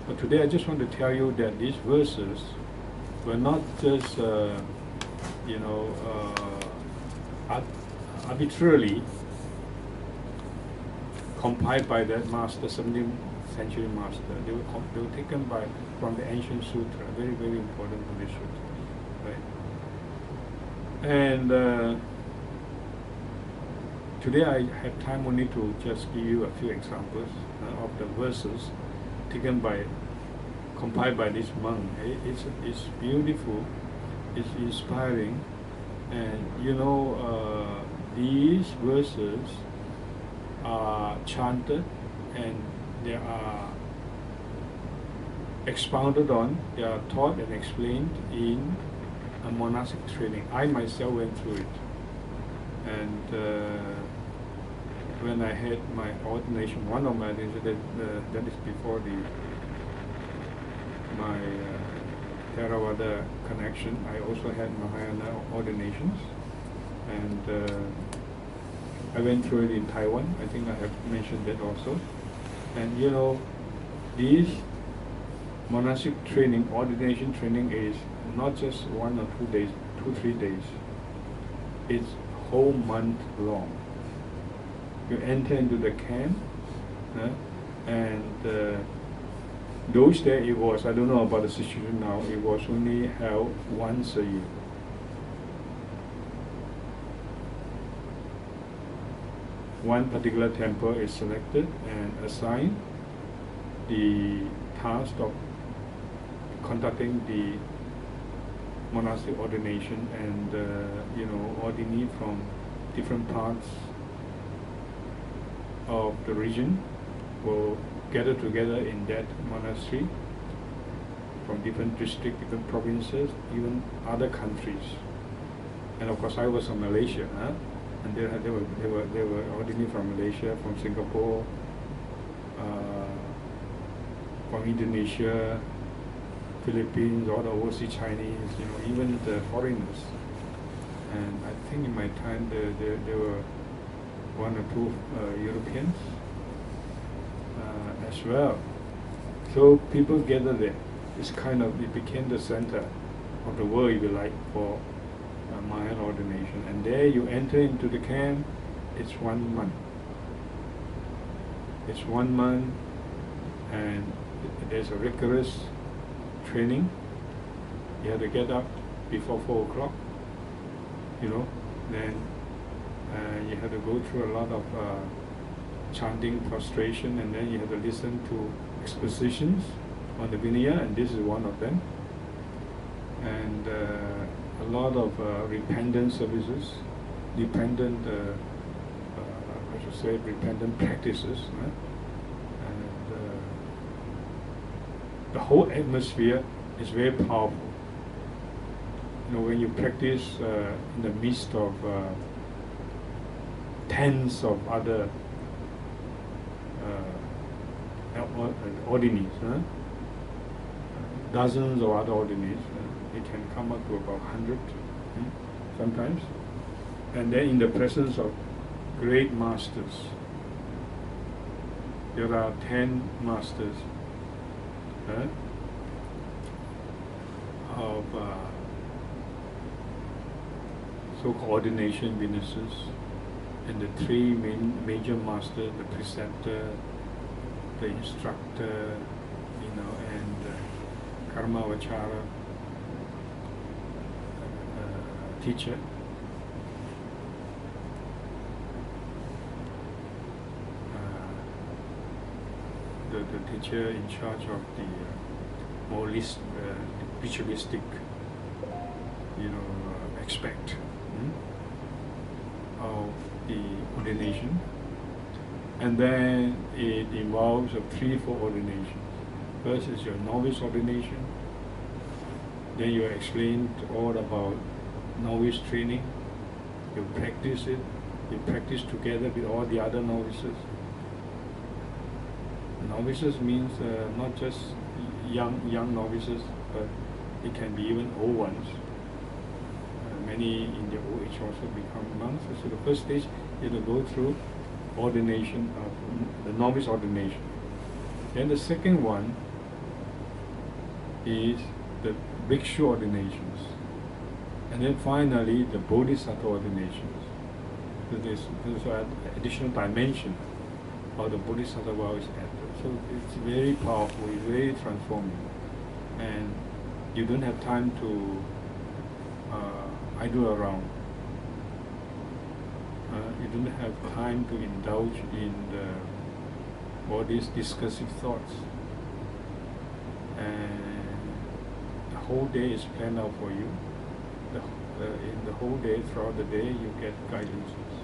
But today I just want to tell you that these verses were not just, arbitrarily compiled by that master, 17th century master. They were taken from the ancient sutra, very, very important Buddhist sutra, right? And today I have time only to just give you a few examples of the verses compiled by this monk. It's beautiful, it's inspiring, and these verses are chanted and they are expounded on, they are taught and explained in a monastic training. I myself went through it. And when I had my ordination, one of my ordinations, that is before my Theravada connection, I also had Mahayana ordinations. And I went through it in Taiwan. I think I have mentioned that also. And this monastic training, ordination training, is not just 1 or 2 days, 2-3 days. It's whole month long. You enter into the camp, and those days it was, I don't know about the situation now, it was only held once a year. One particular temple is selected and assigned the task of conducting the monastic ordination, and ordinee from different parts of the region will gather together in that monastery from different districts, different provinces, even other countries. And of course I was from Malaysia, and they were ordinary from Malaysia, from Singapore, from Indonesia, Philippines, all the overseas Chinese, even the foreigners. And I think in my time there were 1 or 2 Europeans as well. So people gather there. It became the center of the world, if you like, for Mayan ordination. And there you enter into the camp. It's 1 month. It's 1 month, and there's a rigorous training. You have to get up before 4 o'clock, then you have to go through a lot of chanting, prostration, and then you have to listen to expositions on the Vinaya, and this is one of them. And a lot of repentant services, repentant practices, and the whole atmosphere is very powerful. When you practice in the midst of tens of other ordinees, dozens of other ordinees, it can come up to about 100 sometimes, and then in the presence of great masters. There are 10 masters of so-called ordination witnesses, and the 3 major masters, the preceptor, the instructor, and karma vachara, teacher. The teacher in charge of the more ritualistic, aspect of the ordination. And then it involves 3-4 ordinations. First is your novice ordination. Then you are explained all about novice training. You practice it. You practice together with all the other novices. Novices means not just young novices, but it can be even old ones. Many in their old age also become monks. So the first stage is to go through ordination of the novice ordination. Then the second one is the Bhikshu ordinations, and then finally the Bodhisattva ordinations. So there's an additional dimension of the Bodhisattva vow is added. So it's very powerful, it's very transforming, and you don't have time to idle around. You don't have time to indulge in all these discursive thoughts, and the whole day is planned out for you. In the whole day, throughout the day, you get guidances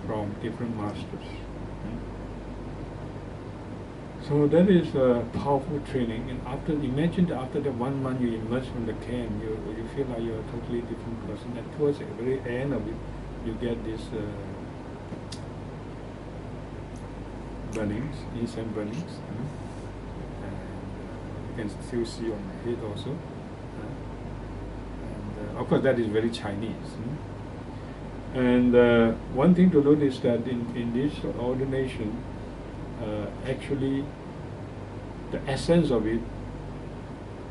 from different masters. So that is a powerful training. And imagine that after that 1 month you emerge from the camp, you feel like you're a totally different person. And towards the very end of it, you get these burnings, incense burnings, and you can still see on my head also. And of course, that is very Chinese. And one thing to note is that in this ordination, actually, the essence of it,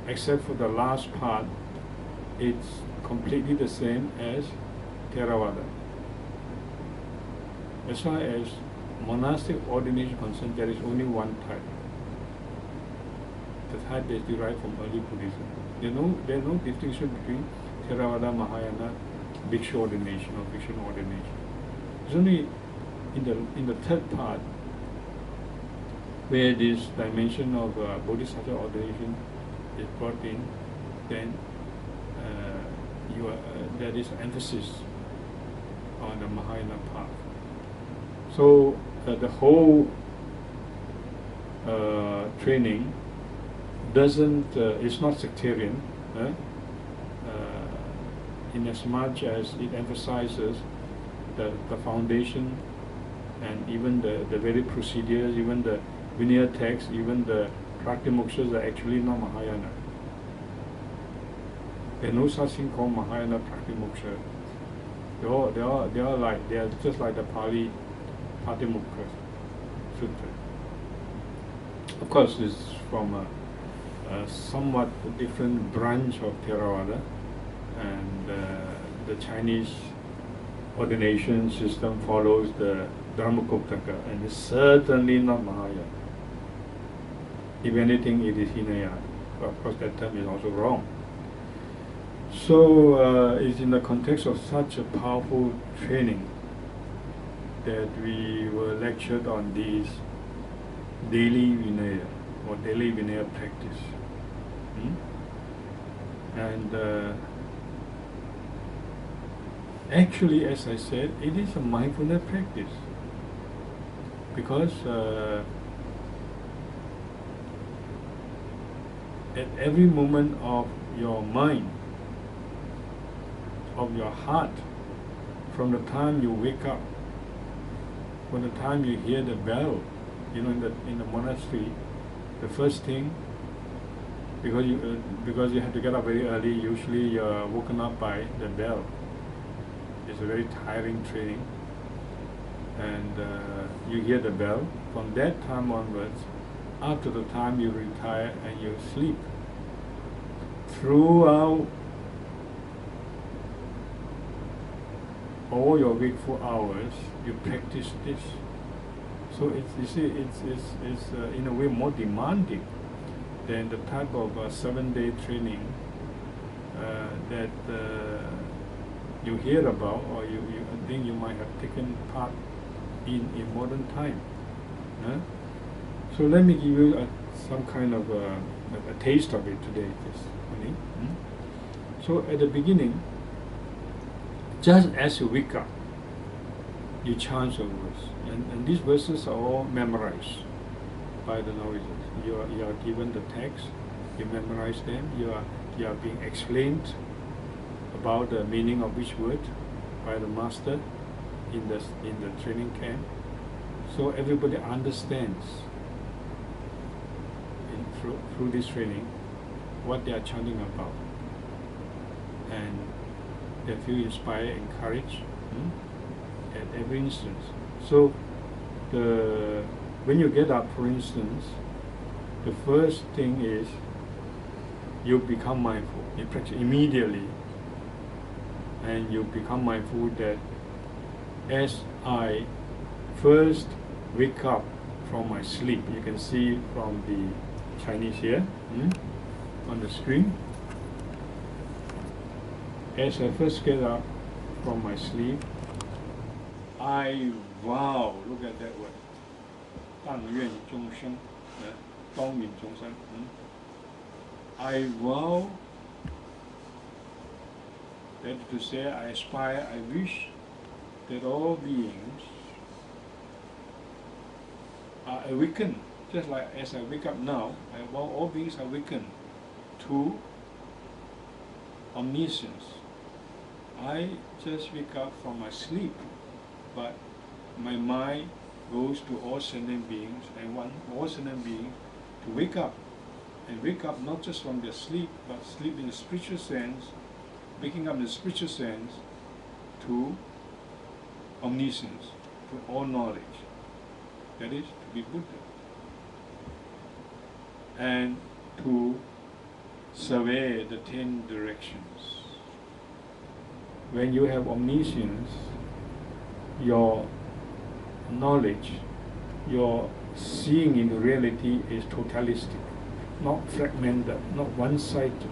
except for the last part, it's completely the same as Theravada. As far as monastic ordination concerned, there is only one type. The type that is derived from early Buddhism. There is no distinction between Theravada, Mahayana, Bhikshu ordination or Bhikshu ordination. It's only in the third part where this dimension of Bodhisattva ordination is brought in, then there is emphasis on the Mahayana path. So the whole training it's not sectarian, in as much as it emphasizes the foundation and even the very procedures, even the Vinaya texts, even the Pratimokshas are actually not Mahayana. There's no such thing called Mahayana Pratimoksha. They are just like the Pali Patimokkha Sutta. Of course, this is from a somewhat different branch of Theravada, and the Chinese ordination system follows the Dharmakoptaka, and it's certainly not Mahayana. If anything, it is Hinayana. But of course, that term is also wrong. So it's in the context of such a powerful training that we were lectured on these daily Vinaya or daily Vinaya practice. And actually, as I said, it is a mindfulness practice, because at every moment of your mind, of your heart, from the time you wake up, from the time you hear the bell, in the monastery, the first thing, because you have to get up very early, usually you're woken up by the bell. It's a very tiring training, and you hear the bell. From that time onwards, up to the time you retire and you sleep, throughout all your wakeful hours, you practice this. So it's in a way more demanding than the type of 7-day training that you hear about, or you think you might have taken part in modern time. So let me give you some kind of a taste of it today. So at the beginning, just as you wake up, you chant your verse, and these verses are all memorized by the novices. You are given the text, you memorize them. You are being explained about the meaning of each word by the master in the training camp, so everybody understands through this training what they are chanting about, and they feel inspired, encouraged at every instance. So when you get up, for instance, the first thing is you become mindful. You practice immediately, and you become mindful that as I first wake up from my sleep, you can see from the Chinese here on the screen. As I first get up from my sleep, I vow, look at that word, 但愿众生, 当愿众生, I vow, that is to say, I aspire, I wish that all beings are awakened, just like as I wake up now, I vow all beings are awakened to omniscience. I just wake up from my sleep, but my mind goes to all sentient beings, and want all sentient beings to wake up, and wake up not just from their sleep, but sleep in the spiritual sense, waking up in the spiritual sense to omniscience, to all knowledge, that is, to be Buddha, and to survey the 10 directions. When you have omniscience, your knowledge, your seeing into reality is totalistic, not fragmented, not one-sided.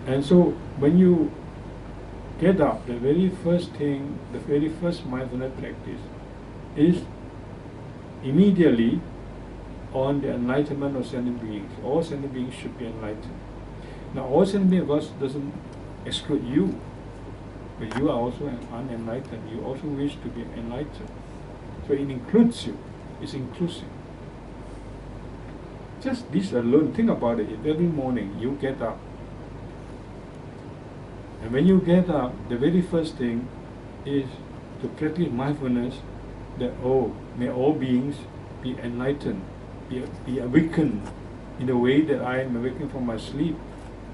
And so when you get up, the very first thing, the very first mindfulness practice is immediately on the enlightenment of sentient beings. All sentient beings should be enlightened. Now all sentient beings, of course, doesn't exclude you, but you are also unenlightened. You also wish to be enlightened. So it includes you. It's inclusive. Just this alone, think about it. Every morning you get up. And when you get up, the very first thing is to practice mindfulness that, oh, may all beings be enlightened, be awakened in the way that I am awakened from my sleep.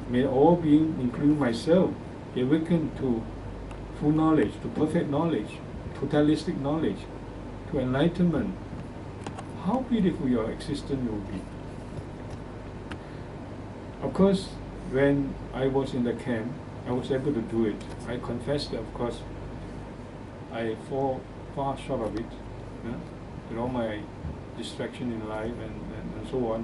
May all beings, including myself, be awakened to full knowledge, to perfect knowledge, totalistic knowledge, to enlightenment. How beautiful your existence will be. Of course, when I was in the camp, I was able to do it. I confess that, of course, I fall far short of it. With all my distraction in life and so on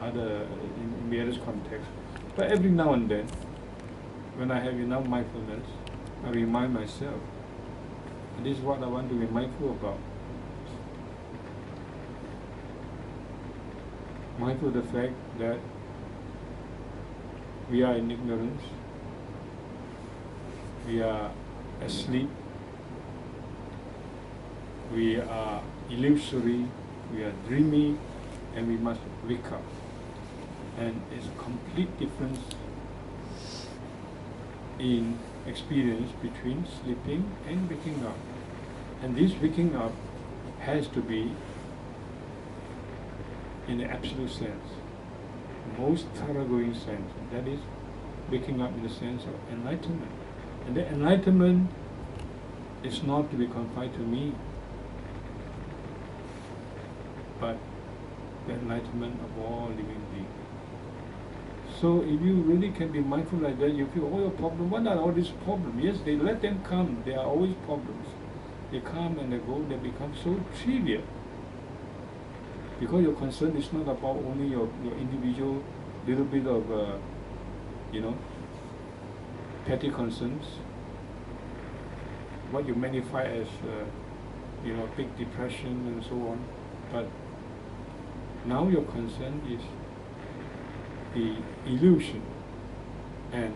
in various contexts. But every now and then, when I have enough mindfulness, I remind myself, and this is what I want to be mindful about. Mindful of the fact that we are in ignorance, we are asleep, we are illusory, we are dreamy, and we must wake up. And it's a complete difference in experience between sleeping and waking up. And this waking up has to be in the absolute sense, most thoroughgoing sense. That is, waking up in the sense of enlightenment. And the enlightenment is not to be confined to me, but the enlightenment of all living beings. So if you really can be mindful like that, you feel all your problems. What are all these problems? Yes, they let them come. There are always problems. They come and they go. They become so trivial. Because your concern is not about only your individual little bit of, petty concerns. What you magnify as, big depression and so on. But now your concern is the illusion and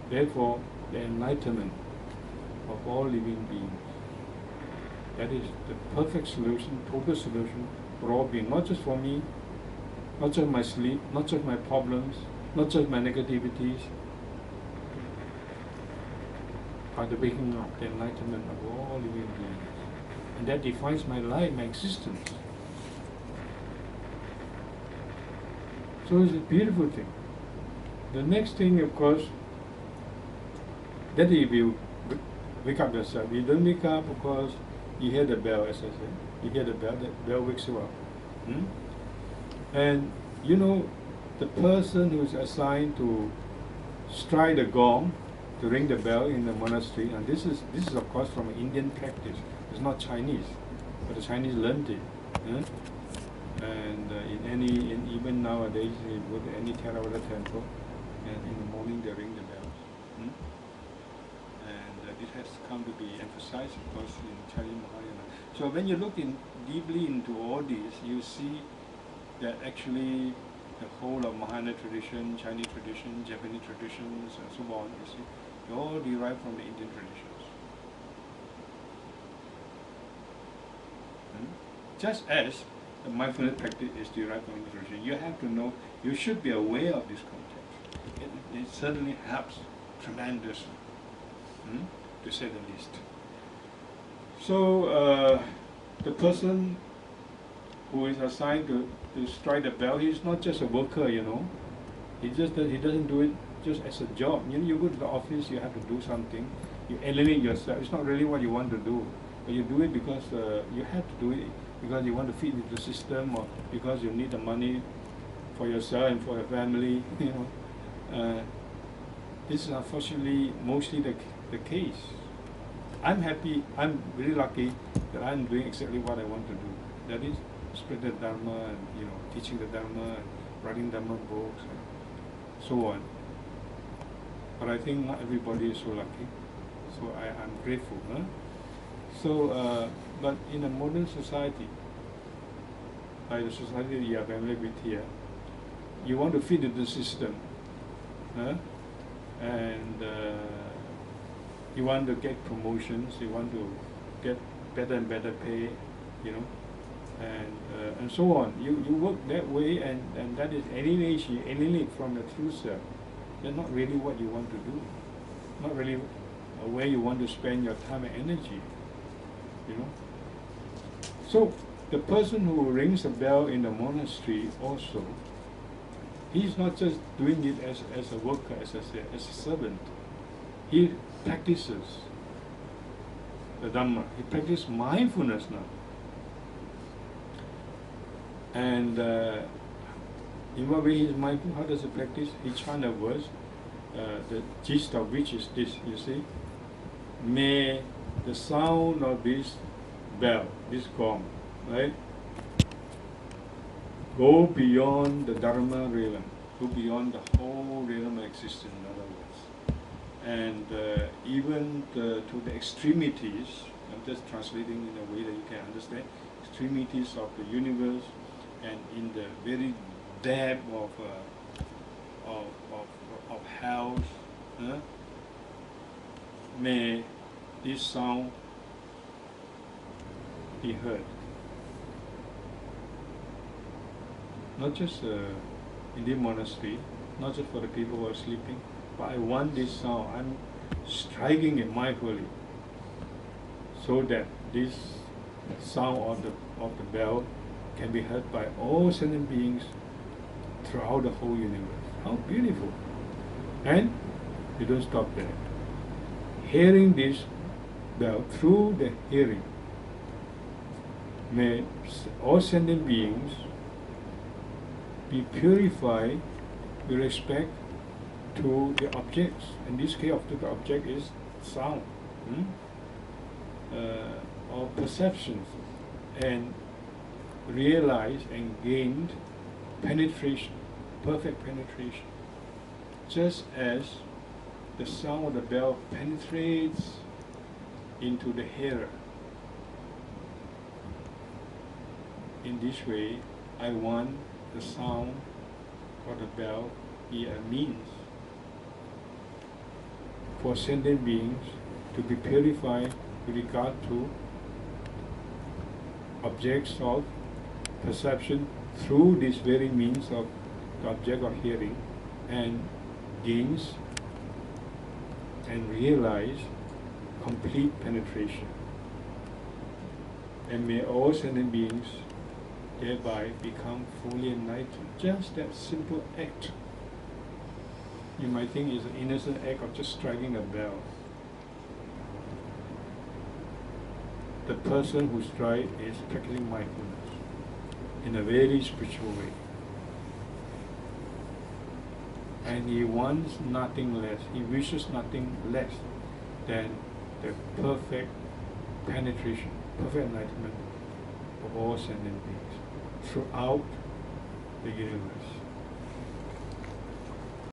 therefore the enlightenment of all living beings. That is the perfect solution, total solution for all beings, not just for me, not just my sleep, not just my problems, not just my negativities, but the waking up, the enlightenment of all living beings. And that defines my life, my existence. So it's a beautiful thing. The next thing, of course, that if you wake up yourself, you don't wake up because you hear the bell, as I said. You hear the bell, that bell wakes you up. Hmm? And you know, the person who's assigned to strike the gong, to ring the bell in the monastery, and this is of course from an Indian practice. It's not Chinese, but the Chinese learned it. And even nowadays, you go to any Theravada temple, and in the morning they ring the bells. And this has come to be emphasized, of course, in Chinese Mahayana. So when you look deeply into all this, you see that actually the whole of Mahayana tradition, Chinese tradition, Japanese traditions, and so on, you see, they all derive from the Indian traditions. Just as the mindfulness practice is derived from Indian tradition, you have to know, you should be aware of this context. It certainly helps tremendously, to say the least. So the person who is assigned to strike the bell, he's not just a worker, you know. He doesn't do it just as a job. You go to the office, you have to do something. You alienate yourself. It's not really what you want to do, but you do it because you have to do it because you want to feed into the system, or because you need the money for yourself and for your family. You know, this is unfortunately mostly the case. I'm happy. I'm really lucky that I'm doing exactly what I want to do. That is, spread the Dharma and teaching the Dharma and writing Dharma books and so on. But I think not everybody is so lucky. So I'm grateful. So, but in a modern society, like the society you are familiar with here, you want to fit into the system, and you want to get promotions, you want to get better and better pay, and so on. You work that way, and that is alienation. You alienate from the true self. That's not really what you want to do. Not really where you want to spend your time and energy. So the person who rings a bell in the monastery also, he's not just doing it as a worker, as a servant. He practices the Dhamma. He practices mindfulness now. And in what way he is mindful? How does he practice? He chants a verse, the gist of which is this, you see. May the sound of this bell, this gong, right, go beyond the Dharma realm, go beyond the whole realm of existence, in other words. And even to the extremities, I'm just translating in a way that you can understand, extremities of the universe, and in the very depth of hell, may this sound be heard. Not just in the monastery, not just for the people who are sleeping, but I want this sound. I'm striking it mindfully, so that this sound of the bell can be heard by all sentient beings throughout the whole universe. How beautiful! And you don't stop there. Hearing this bell, through the hearing, may all sentient beings be purified with respect to the objects. In this case, the object is sound, or perceptions, and realized and gained penetration, perfect penetration, just as the sound of the bell penetrates into the hearer. In this way, I want the sound of the bell be a means for sentient beings to be purified with regard to objects of perception through this very means of the object of hearing, and gains and realize complete penetration. And may all sentient beings thereby become fully enlightened. Just that simple act. You might think it's an innocent act of just striking a bell. The person who strikes is practicing mindfulness. in a very spiritual way. And he wants nothing less, he wishes nothing less than the perfect penetration, perfect enlightenment of all sentient beings throughout the universe.